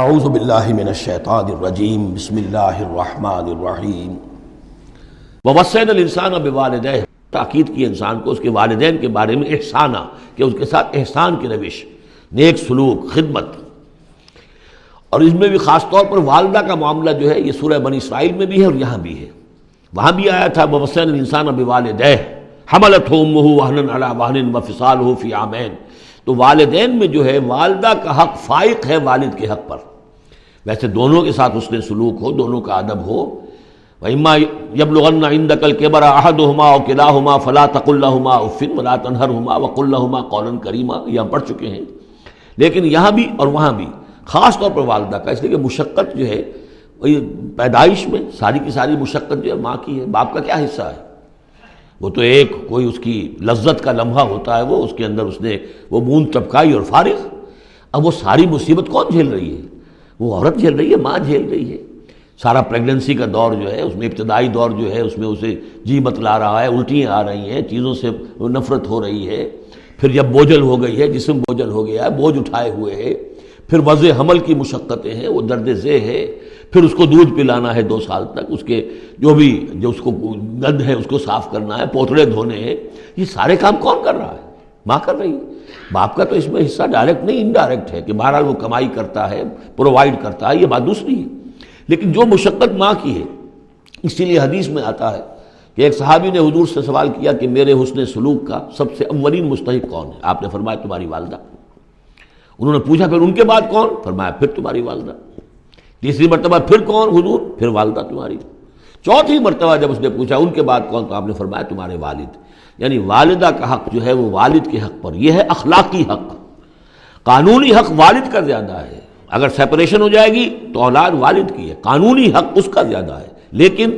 اعوذ باللہ من الشیطان الرجیم بسم اللہ الرحمن الرحیم ووصینا الانسان بوالدیہ، تاکید کی انسان کو اس کے والدین کے بارے میں احسانا، کہ اس کے ساتھ احسان کی روش، نیک سلوک، خدمت۔ اور اس میں بھی خاص طور پر والدہ کا معاملہ جو ہے یہ سورہ بنی اسرائیل میں بھی ہے اور یہاں بھی ہے۔ وہاں بھی آیا تھا ووصینا الانسان بوالدیہ حملتہ امہ وہنا علی وہن وفصالہ فی عامین۔ تو والدین میں جو ہے والدہ کا حق فائق ہے والد کے حق پر، ویسے دونوں کے ساتھ حسن سلوک ہو، دونوں کا ادب ہو۔ وَإِمَّا يَبْلُغَنَّ عِندَكَ الْكِبَرَ أَحَدُهُمَا أَوْ كِلَاهُمَا فَلَا تَقُل لَّهُمَا أُفٍّ وَلَا تَنْهَرْهُمَا وَقُل لَّهُمَا قَوْلًا كَرِيمًا، یہ ہم پڑھ چکے ہیں۔ لیکن یہاں بھی اور وہاں بھی خاص طور پر والدہ کا، اس لیے کہ مشقت جو ہے پیدائش میں ساری کی ساری مشقت جو ہے ماں کی ہے، باپ کا کیا حصہ ہے؟ وہ تو ایک کوئی اس کی لذت کا لمحہ ہوتا ہے، وہ اس کے اندر اس نے وہ بوند ٹپکائی اور فارغ۔ اب وہ ساری مصیبت کون جھیل رہی ہے؟ وہ عورت جھیل رہی ہے، ماں جھیل رہی ہے۔ سارا پریگننسی کا دور جو ہے، اس میں ابتدائی دور جو ہے، اس میں اسے جی بتلا رہا ہے، الٹیاں آ رہی ہیں، چیزوں سے نفرت ہو رہی ہے۔ پھر جب بوجھل ہو گئی ہے، جسم بوجھل ہو گیا ہے، بوجھ اٹھائے ہوئے ہے، پھر وضع حمل کی مشقتیں ہیں، وہ درد ذیل ہے، پھر اس کو دودھ پلانا ہے 2 سال تک، اس کے جو اس کو گند ہے اس کو صاف کرنا ہے، پوتڑے دھونے ہیں۔ یہ سارے کام کون کر رہا ہے؟ ماں کر رہی ہے۔ باپ کا تو اس میں حصہ ڈائریکٹ نہیں، انڈائریکٹ ہے، کہ بہرحال وہ کمائی کرتا ہے، پرووائڈ کرتا ہے، یہ بات دوسری ہے۔ لیکن جو مشقت ماں کی ہے، اسی لیے حدیث میں آتا ہے کہ ایک صحابی نے حضور سے سوال کیا کہ میرے حسن سلوک کا سب سے اولین مستحق کون ہے؟ آپ نے فرمایا تمہاری والدہ۔ انہوں نے پوچھا پھر ان کے بعد کون؟ فرمایا پھر تمہاری والدہ۔ تیسری مرتبہ پھر کون؟ حضور پھر والدہ تمہاری۔ چوتھی مرتبہ جب اس نے پوچھا ان کے بعد کون، تو آپ نے فرمایا تمہارے والد۔ یعنی والدہ کا حق جو ہے وہ والد کے حق پر، یہ ہے اخلاقی حق۔ قانونی حق والد کا زیادہ ہے، اگر سیپریشن ہو جائے گی تو اولاد والد کی ہے، قانونی حق اس کا زیادہ ہے۔ لیکن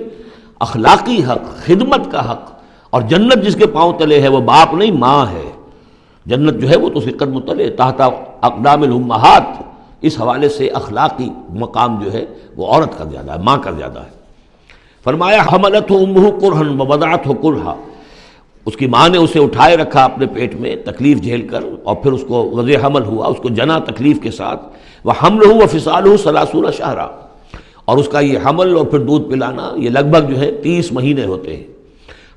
اخلاقی حق، خدمت کا حق اور جنت جس کے پاؤں تلے ہے وہ باپ نہیں ماں ہے۔ جنت جو ہے وہ تو اس کے قدم تلے تحت اقدام الامہات۔ اس حوالے سے اخلاقی مقام جو ہے وہ عورت کا زیادہ ہے، ماں کا زیادہ ہے۔ فرمایا حملتہ امہ کرہا ووضعتہ کرہا، اس کی ماں نے اسے اٹھائے رکھا اپنے پیٹ میں تکلیف جھیل کر، اور پھر اس کو وضع حمل ہوا، اس کو جنا تکلیف کے ساتھ۔ وحملہ وفصالہ 30 شہرا، اور اس کا یہ حمل اور پھر دودھ پلانا یہ لگ بھگ جو ہے 30 مہینے ہوتے ہیں۔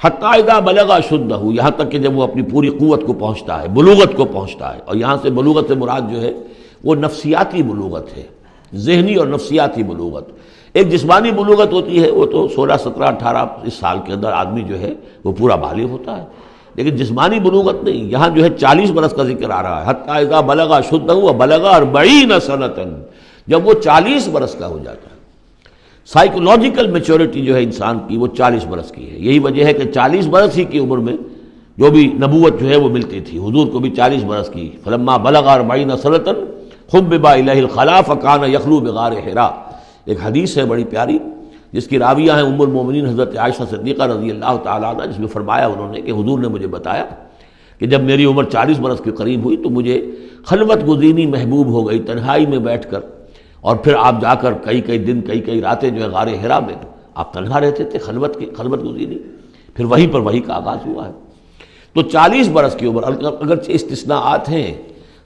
حتی اذا بلغ اشدہ، یہاں تک کہ جب وہ اپنی پوری قوت کو پہنچتا ہے، بلوغت کو پہنچتا ہے۔ اور یہاں سے بلوغت سے مراد جو ہے وہ نفسیاتی بلوغت ہے، ذہنی اور نفسیاتی بلوغت۔ ایک جسمانی بلوغت ہوتی ہے، وہ تو 16 17 18 اس سال کے اندر آدمی جو ہے وہ پورا بالغ ہوتا ہے، لیکن جسمانی بلوغت نہیں۔ یہاں جو ہے 40 برس کا ذکر آ رہا ہے۔ حتی اذا بلغ اشدہ وبلغ 40 سنۃ، جب وہ 40 برس کا ہو جاتا ہے۔ سائیکولوجیکل میچورٹی جو ہے انسان کی وہ 40 برس کی ہے۔ یہی وجہ ہے کہ 40 برس ہی کی عمر میں جو بھی نبوت جو ہے وہ ملتی تھی، حضور کو بھی 40 برس کی۔ فلما بلغ 40 سنۃ حبب الیہ الخلاء فکان یخلو بغار حراء، ایک حدیث ہے بڑی پیاری جس کی راویہ ہیں ام المومنین حضرت عائشہ صدیقہ رضی اللہ تعالیٰ عنہ، جس میں فرمایا انہوں نے کہ حضور نے مجھے بتایا کہ جب میری عمر 40 برس کے قریب ہوئی تو مجھے خلوت گزینی محبوب ہو گئی، تنہائی میں بیٹھ کر، اور پھر آپ جا کر کئی دن کئی راتیں جو ہے غار حرا میں آپ تنہا رہتے تھے، خلوت گزینی، پھر وہیں پر وہی کا آغاز ہوا ہے۔ تو 40 برس کی عمر، اگرچہ استثناءات ہیں،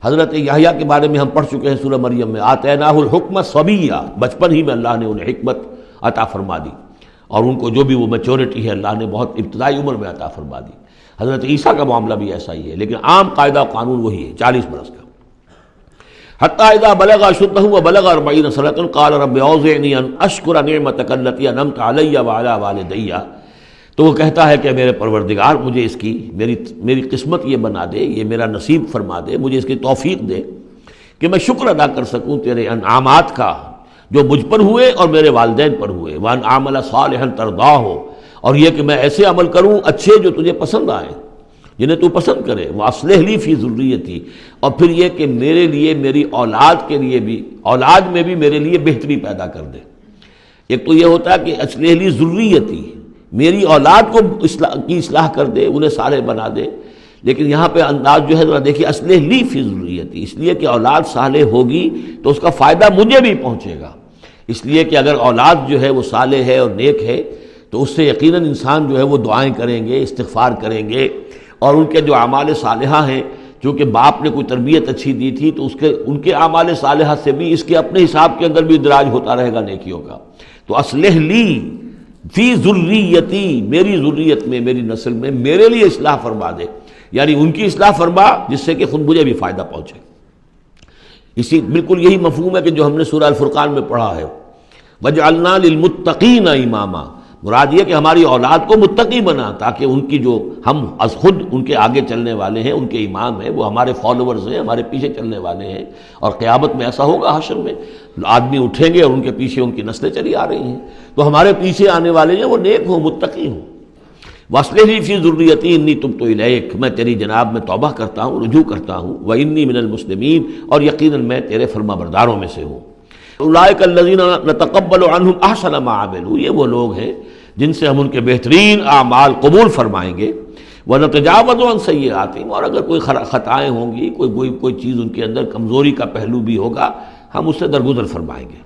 حضرت یحییٰ کے بارے میں ہم پڑھ چکے ہیں سورہ مریم میں، آتیناہ الحکم صبیہ، بچپن ہی میں اللہ نے انہیں حکمت عطا فرما دی، اور ان کو جو بھی وہ میچورٹی ہے اللہ نے بہت ابتدائی عمر میں عطا فرما دی۔ حضرت عیسیٰ کا معاملہ بھی ایسا ہی ہے، لیکن عام قاعدہ قانون وہی ہے 40 برس کا۔ حتی اذا بلغ اشدہ وبلغ 40 سنۃ قال رب اوزعنی ان اشکر نعمتک التی انعمت علی وعلی والدی، تو وہ کہتا ہے کہ میرے پروردگار مجھے اس کی میری قسمت یہ بنا دے، یہ میرا نصیب فرما دے، مجھے اس کی توفیق دے کہ میں شکر ادا کر سکوں تیرے انعامات کا جو مجھ پر ہوئے اور میرے والدین پر ہوئے۔ وان اعمل صالحا ترضاہ، اور یہ کہ میں ایسے عمل کروں اچھے جو تجھے پسند آئیں، جنہیں تو پسند کرے۔ واصلح لی فی ذریتی، اور پھر یہ کہ میرے لیے میری اولاد کے لیے بھی، اولاد میں بھی میرے لیے بہتری پیدا کر دے۔ ایک تو یہ ہوتا ہے کہ اصلح لی ذریتی، میری اولاد کو اصلاح کر دے، انہیں صالح بنا دے، لیکن یہاں پہ انداز جو ہے ذرا دیکھیے، اصلح لی فی ذریتی، اس لیے کہ اولاد صالح ہوگی تو اس کا فائدہ مجھے بھی پہنچے گا۔ اس لیے کہ اگر اولاد جو ہے وہ صالح ہے اور نیک ہے تو اس سے یقیناً انسان جو ہے وہ دعائیں کریں گے، استغفار کریں گے، اور ان کے جو اعمال صالحہ ہیں چونکہ باپ نے کوئی تربیت اچھی دی تھی تو ان کے اعمال صالحہ سے بھی اس کے اپنے حساب کے اندر بھی ادراج ہوتا رہے گا نیکیوں کا. تو اصلح لی فی ذریتی، میری ذریت میں، میری نسل میں میرے لیے اصلاح فرما دے، یعنی ان کی اصلاح فرما جس سے کہ خود مجھے بھی فائدہ پہنچے. اسی بالکل یہی مفہوم ہے کہ جو ہم نے سورہ الفرقان میں پڑھا ہے، وَجْعَلْنَا لِلْمُتَّقِينَ اماما. مراد یہ کہ ہماری اولاد کو متقی بنا، تاکہ ان کی جو ہم از خود ان کے آگے چلنے والے ہیں، ان کے امام ہیں، وہ ہمارے فالوورز ہیں، ہمارے پیچھے چلنے والے ہیں. اور قیامت میں ایسا ہوگا، حشر میں آدمی اٹھیں گے اور ان کے پیچھے ان کی نسلیں چلی آ رہی ہیں، تو ہمارے پیچھے آنے والے ہیں وہ نیک ہوں، متقی ہوں. وَأَصْلِحْ لِي فِي ذُرِّيَّتِي إِنِّي تُبْتُ إِلَيْكَ، میں تیری جناب میں توبہ کرتا ہوں، رجوع کرتا ہوں. وَإِنِّي مِنَ الْمُسْلِمِينَ، اور یقیناً میں تیرے فرما برداروں میں سے ہوں. اولئک الذین نتقبل عنہم احسن ما عملوا، یہ وہ لوگ ہیں جن سے ہم ان کے بہترین اعمال قبول فرمائیں گے. ونتجاوز عن سیئاتہم، اور اگر کوئی خطائیں ہوں گی، کوئی چیز ان کے اندر کمزوری کا پہلو بھی ہوگا، ہم اس سے درگزر فرمائیں گے.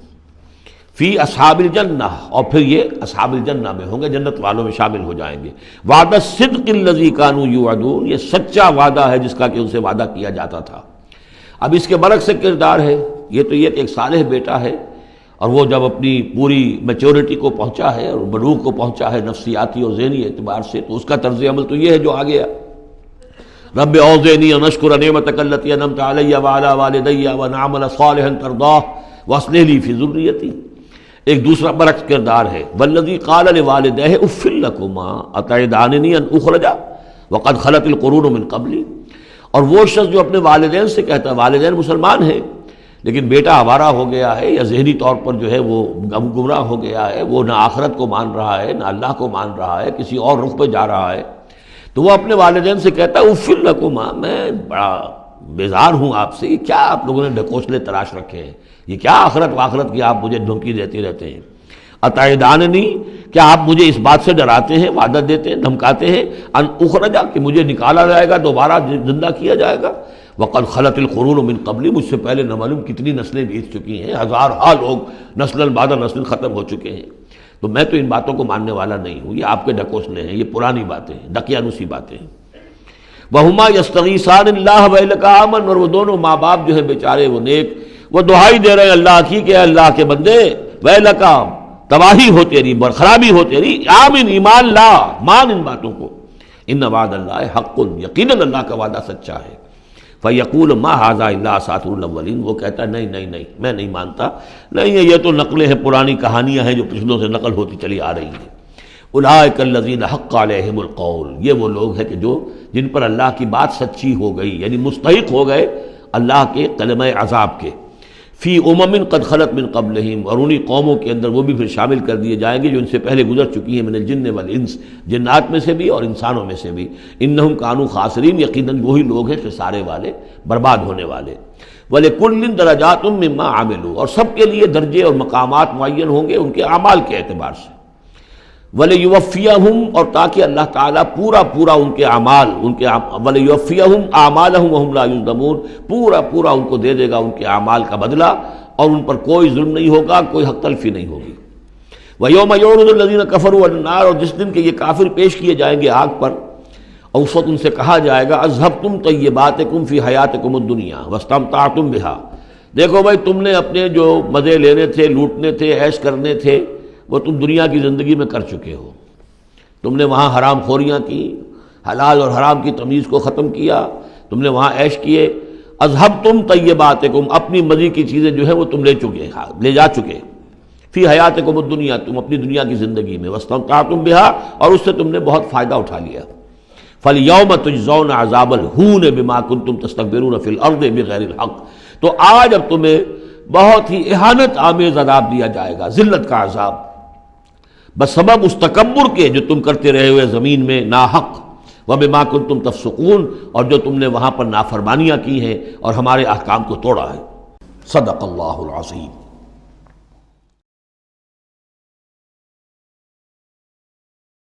فی اصحاب الجنہ، اور پھر یہ اصحاب الجنہ میں ہوں گے، جنت والوں میں شامل ہو جائیں گے. وعد الصدق الذی کانوا یوعدون، یہ سچا وعدہ ہے جس کا کہ ان سے وعدہ کیا جاتا تھا. اب اس کے برعکس سے کردار ہے، یہ تو یہ کہ ایک صالح بیٹا ہے، اور وہ جب اپنی پوری میچورٹی کو پہنچا ہے اور بلوغ کو پہنچا ہے نفسیاتی اور ذہنی اعتبار سے، تو اس کا طرز عمل تو یہ ہے جو آگے ہے. رب اوزعنی ان اشکر نعمتک التی انعمت علی وعلی والدی وان اعمل صالحا ترضاہ واصلح لی فی ذریتی. ایک دوسرا برعکس کردار ہے، والذی قال لوالدیہ اف لکما اتعداننی ان اخرج وقد خلت القرون من قبلی. اور وہ شخص جو اپنے والدین سے کہتا ہے، والدین مسلمان ہیں لیکن بیٹا آوارہ ہو گیا ہے یا ذہنی طور پر جو ہے وہ گمراہ ہو گیا ہے، وہ نہ آخرت کو مان رہا ہے نہ اللہ کو مان رہا ہے، کسی اور رخ پہ جا رہا ہے، تو وہ اپنے والدین سے کہتا ہے اف لکما، میں بڑا بیزار ہوں آپ سے، یہ کیا آپ لوگوں نے ڈھکوسلے تراش رکھے ہیں، یہ کیا آخرت واخرت کی آپ مجھے دھمکی دیتے رہتے ہیں. اتعداننی، کیا آپ مجھے اس بات سے ڈراتے ہیں، وعدہ دیتے ہیں، دھمکاتے ہیں، ان اخرجا، کہ مجھے نکالا جائے گا، دوبارہ زندہ کیا جائے گا. وقد خلت القرون من قبلی، مجھ سے پہلے نہ معلوم کتنی نسلیں بیت چکی ہیں، ہزارہا لوگ نسل بعد نسل ختم ہو چکے ہیں، تو میں تو ان باتوں کو ماننے والا نہیں ہوں، یہ آپ کے ڈھکوسلے ہیں، یہ پرانی باتیں ہیں، دقیانوسی باتیں ہیں. وہما یستغیثان اللہ ویلک آمن، اور وہ دونوں ماں باپ جو ہیں بیچارے وہ نیک، وہ دعائی دے رہے ہیں اللہ کی کہ اللہ کے بندے، ویلک، تباہی ہو تیری، خرابی ہو تیری، آمن، ایمان لا، مان ان باتوں کو. ان وعد اللہ حق، یقیناً اللہ کا وعدہ سچا ہے. فیقول ما ھذا الا اساطیر الاولین، وہ کہتا ہے نہیں نہیں نہیں، میں نہیں مانتا، نہیں یہ تو نقلیں ہیں، پرانی کہانیاں ہیں جو پچھلوں سے نقل ہوتی چلی آ رہی ہیں. اولئک الذین حق علیہم القول، یہ وہ لوگ ہیں کہ جن پر اللہ کی بات سچی ہو گئی، یعنی مستحق ہو گئے اللہ کے کلمہ عذاب کے. فی امم قد خلت من قبلہم، اور انہی قوموں کے اندر وہ بھی پھر شامل کر دیے جائیں گے جو ان سے پہلے گزر چکی ہیں، من الجن والانس، جنات میں سے بھی اور انسانوں میں سے بھی. انہم کانوا خاسرین، یقیناً وہی لوگ ہیں خسارے والے، برباد ہونے والے. وَلِكُلٍّ دَرَجَاتٌ مِّمَّا عَمِلُوا، اور سب کے لیے درجے اور مقامات معین ہوں گے ان کے اعمال کے اعتبار سے. وَلِيُوَفِّيَهُمْ، اور تاکہ اللہ تعالیٰ پورا ان کے اعمال، وَلِيُوَفِّيَهُمْ أَعْمَالَهُمْ وَهُمْ لَا يُظْلَمُونَ، پورا ان کو دے دے گا ان کے اعمال کا بدلہ، اور ان پر کوئی ظلم نہیں ہوگا، کوئی حق تلفی نہیں ہوگی. وَيَوْمَ يُعْرَضُ الَّذِينَ كَفَرُوا عَلَى النَّارِ، اور جس دن کہ یہ کافر پیش کیے جائیں گے آگ پر، اور اس وقت ان سے کہا جائے گا اذهبتم طیباتکم فی حیاتکم الدنیا واستمتعتم بها، دیکھو بھائی تم نے اپنے جو مزے لینے تھے، لوٹنے تھے، عیش کرنے تھے، وہ تم دنیا کی زندگی میں کر چکے ہو. تم نے وہاں حرام خوریاں کی، حلال اور حرام کی تمیز کو ختم کیا، تم نے وہاں عیش کیے. اذهبتم طیباتکم، اپنی مزے کی چیزیں جو ہیں وہ تم لے جا چکے. فی حیاتکم الدنیا، تم اپنی دنیا کی زندگی میں، واستمتعتم بها، اور اس سے تم نے بہت فائدہ اٹھا لیا. فَالْيَوْمَ تُجْزَوْنَ عَذَابَ الْهُونِ بِمَا كُنْتُمْ تَسْتَكْبِرُونَ فِي الْأَرْضِ بِغَيْرِ الْحَقِّ، تو آج اب تمہیں بہت ہی اہانت آمیز عذاب دیا جائے گا، ذلت کا عذاب، بسبب اس تکبر کے جو تم کرتے رہے ہوئے زمین میں ناحق. وَبِمَا كُنْتُمْ تَفْسُقُونَ، اور جو تم نے وہاں پر نافرمانیاں کی ہیں اور ہمارے احکام کو توڑا ہے. صدق اللہ العظیم.